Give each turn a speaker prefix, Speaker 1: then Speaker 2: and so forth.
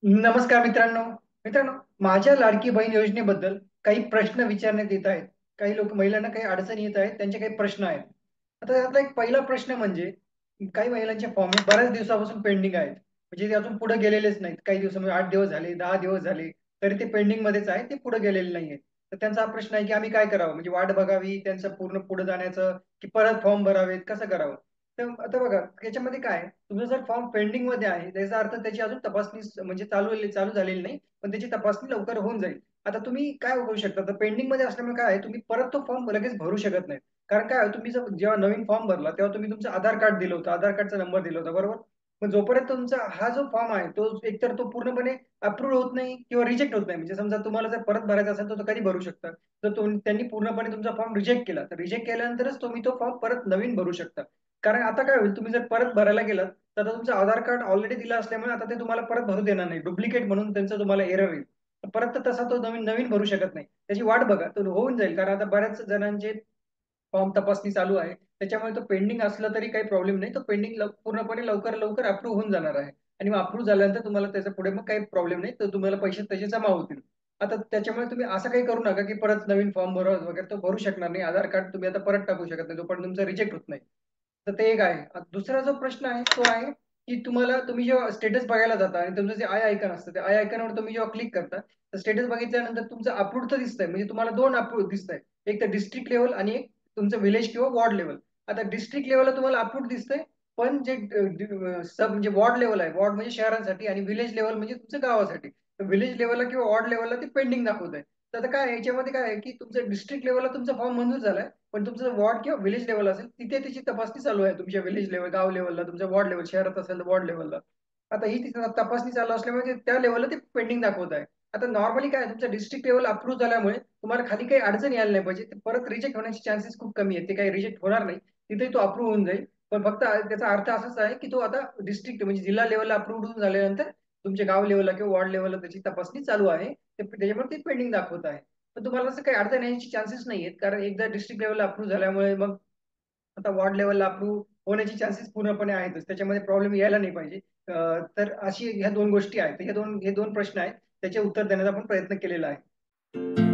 Speaker 1: नमस्कार मित्रांनो. मित्रांनो, माझ्या लाडकी बहीण योजनेबद्दल काही प्रश्न विचारण्यात येत आहेत. काही लोक महिलांना काही अडचणी येत आहेत, त्यांचे काही प्रश्न आहेत. आता त्यातला एक पहिला प्रश्न म्हणजे काही महिलांचे फॉर्म हे बऱ्याच दिवसापासून पेंडिंग आहेत. म्हणजे ते अजून पुढे गेलेलेच नाहीत. काही दिवसामध्ये 8 दिवस झाले, 10 दिवस झाले, तरी ते पेंडिंग मध्येच आहे, ते पुढे गेलेले नाहीये. तर त्यांचा हा प्रश्न आहे की आम्ही काय करावं, म्हणजे वाट बघावी त्यांचं पूर्ण पुढे जाण्याचं, की परत फॉर्म भरावेत, कसं करावं. तर आता बघा त्याच्यामध्ये काय आहे, तुमचा जर फॉर्म पेंडिंग मध्ये आहे त्याचा अर्थ त्याची अजून तपासणी म्हणजे चालू झालेली नाही, पण त्याची तपासणी लवकर होऊन जाईल. आता तुम्ही काय करू शकता, तर पेंडिंग मध्ये असल्यामुळे काय आहे, तुम्ही परत तो फॉर्म लगेच भरू शकत नाही. कारण काय आहे, तुम्ही जेव्हा नवीन फॉर्म भरला तेव्हा तुम्ही तुमचं आधार कार्ड दिलं होतं, आधार कार्डचा नंबर दिला होता, बरोबर. पण जोपर्यंत तुमचा हा जो फॉर्म आहे तो एकतर तो पूर्णपणे अप्रूव्ह होत नाही किंवा रिजेक्ट होत नाही. म्हणजे समजा तुम्हाला जर परत भरायचा असेल तर तो कधी भरू शकता, तर त्यांनी पूर्णपणे तुमचा फॉर्म रिजेक्ट केला, तर रिजेक्ट केल्यानंतरच तुम्ही तो फॉर्म परत नवीन भरू शकता. कारण आता काय होईल, तुम्ही जर परत भरायला गेलात तर आता तुमचं आधार कार्ड ऑलरेडी दिलं असल्यामुळे आता ते तुम्हाला परत भरू देणार नाही, डुप्लिकेट म्हणून त्यांचं तुम्हाला एरर येईल. परत तर तसा तो नवीन नवीन भरू शकत नाही, त्याची वाट बघा, तो होऊन जाईल. कारण आता बऱ्याच जणांचे फॉर्म तपासणी चालू आहे, त्याच्यामुळे तो पेंडिंग असला तरी काही प्रॉब्लेम नाही, तो पेंडिंग पूर्णपणे लवकर लवकर अप्रूव्ह होऊन जाणार आहे. आणि मग अप्रूव्ह झाल्यानंतर तुम्हाला त्याच्या पुढे मग काही प्रॉब्लेम नाही, तर तुम्हाला पैसे तसे जमा होतील. आता त्याच्यामुळे तुम्ही असं काही करू नका की परत नवीन फॉर्म भरा वगैरे, तो भरू शकणार नाही. आधार कार्ड तुम्ही आता परत टाकू शकत नाही जोपर्यंत तुमचं रिजेक्ट होत नाही. तर ते एक आहे. दुसरा जो प्रश्न आहे तो आहे की तुम्ही जेव्हा स्टेटस बघायला जाता आणि तुमचं जे आय आयकन असतं, त्या आय आयकॉनवर तुम्ही जेव्हा क्लिक करता, तर स्टेटस बघितल्यानंतर तुमचं अप्रूव्ड तर दिसतंय, म्हणजे तुम्हाला दोन अप्रूव्ड दिसतंय. एक तर डिस्ट्रिक्ट लेवल आणि एक तुमचं विलेज किंवा वॉर्ड लेवल. आता डिस्ट्रिक्ट लेवलला तुम्हाला अप्रूव्ड दिसतंय, पण जे सब म्हणजे वॉर्ड लेवल आहे, वॉर्ड म्हणजे शहरांसाठी, आणि विलेज लेवल म्हणजे तुमच्या गावासाठी. विलेज लेवलला किंवा वॉर्ड लेवलला ते पेंडिंग दाखवत आहे. तर आता काय आहे, याच्यामध्ये काय आहे की तुमचं डिस्ट्रिक्ट लेवलला तुमचा फॉर्म मंजूर झालाय, पण तुमचं वॉर्ड किंवा विलेज लेवल असेल तिथे त्याची तपासणी चालू आहे. तुमच्या विलेज लेवल, गाव लेवलला, तुमच्या वॉर्ड लेवल, शहरात असेल तर वॉर्ड लेवलला. आता ही तपासणी चालू असल्यामुळे त्या लेवलला ते पेंडिंग दाखवत आहे. आता नॉर्मली काय तुमच्या डिस्ट्रिक्ट लेवल अप्रूव्ह झाल्यामुळे तुम्हाला खाली काही अडचण यायला नाही पाहिजे. ते परत रिजेक्ट होण्याचे चान्सेस खूप कमी आहेत, ते काही रिजेक्ट होणार नाही. तिथे तो अप्रूव्ह होऊन जाईल. पण फक्त त्याचा अर्थ असाच आहे की तो आता डिस्ट्रिक्ट म्हणजे जिल्हा लेवलला अप्रूव्ह झाल्यानंतर तुमच्या गाव लेवलला किंवा वॉर्ड लेवलला त्याची तपासणी चालू आहे. त्याच्यामुळे ते पेंडिंग दाखवत आहे. पण तुम्हाला असं काही अडचण येण्याची चान्सेस नाही आहेत, कारण एकदा डिस्ट्रिक्ट लेवलला अप्रूव्ह झाल्यामुळे मग आता वॉर्ड लेवलला अप्रूव्ह होण्याची चान्सेस पूर्णपणे आहेतच, त्याच्यामध्ये प्रॉब्लेम यायला नाही पाहिजे. तर अशी ह्या दोन गोष्टी आहेत, हे दोन प्रश्न आहेत, त्याचे उत्तर देण्याचा आपण प्रयत्न केलेला आहे.